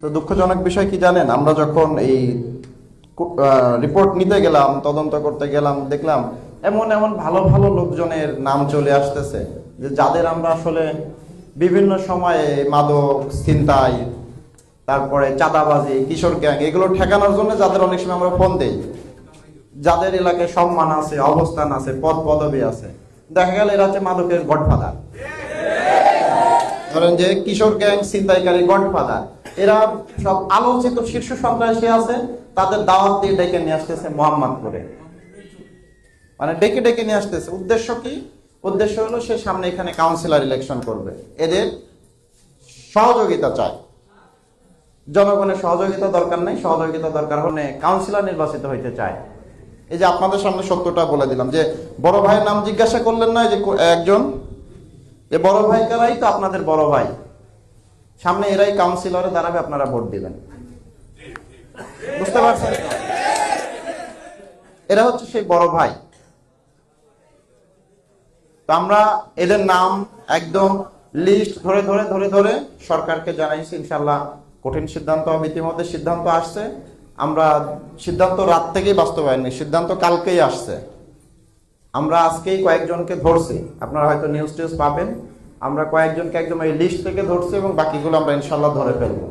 তো দুঃখজনক বিষয় কি জানেন, আমরা যখন এই রিপোর্ট নিতে গেলাম, তদন্ত করতে গেলাম, দেখলাম এমন এমন ভালো ভালো লোকজনের নাম চলে আসতেছে যে যাদের আমরা আসলে বিভিন্ন সময়ে মাদক ছিনতাই, তারপরে চাঁদাবাজি, কিশোর গ্যাং এগুলো ঠেকানোর জন্য যাদের অনেক সময় আমরা ফোন দেই, যাদের এলাকায় সম্মান আছে, অবস্থান আছে, পদ পদবি আছে, দেখা গেল এরা হচ্ছে মাদকের গডফাদার। ধরেন যে কিশোর গ্যাং ছিনতাইকারী গডফাদার, এরা সব আলোচিত শীর্ষ সন্ত্রাসী আছে, তাদের দাওয়াত দিয়ে ডেকে নিয়ে আসতেছে মোহাম্মদপুরে, মানে ডেকে ডেকে নিয়ে আসতেছে। উদ্দেশ্য কি? উদ্দেশ্য হলো সে সামনে এখানে কাউন্সিলর ইলেকশন করবে, এদের সহযোগিতা চায়। জনগণের সহযোগিতা দরকার নেই, সহযোগিতা দরকার হলে কাউন্সিলর নির্বাচিত হইতে চায়। এই যে আপনাদের সামনে সত্যটা বলে দিলাম, যে বড় ভাইয়ের নাম জিজ্ঞাসা করলেন না, যে একজন যে বড় ভাই কারাই তো আপনাদের বড় ভাই, সামনে এরাই কাউন্সিলরে দাঁড়াবে, আপনারা ভোট দিবেন। বুঝতে পারছেন? এরা হচ্ছে সেই বড় ভাই। তো আমরা এদের নাম একদম লিস্ট ধরে ধরে ধরে ধরে সরকারকে জানাইছি। ইনশাল্লাহ কঠিন সিদ্ধান্ত হবে, ইতিমধ্যে সিদ্ধান্ত আসছে। আমরা সিদ্ধান্ত রাত থেকেই বাস্তবায়ন নেই, সিদ্ধান্ত কালকেই আসছে। আমরা আজকেই কয়েকজনকে ধরছি, আপনারা হয়তো নিউজ টিউজ পাবেন। আমরা কয়েকজনকে একদম এই লিস্ট থেকে ধরছি এবং বাকিগুলো আমরা ইনশাল্লাহ ধরে ফেলবো।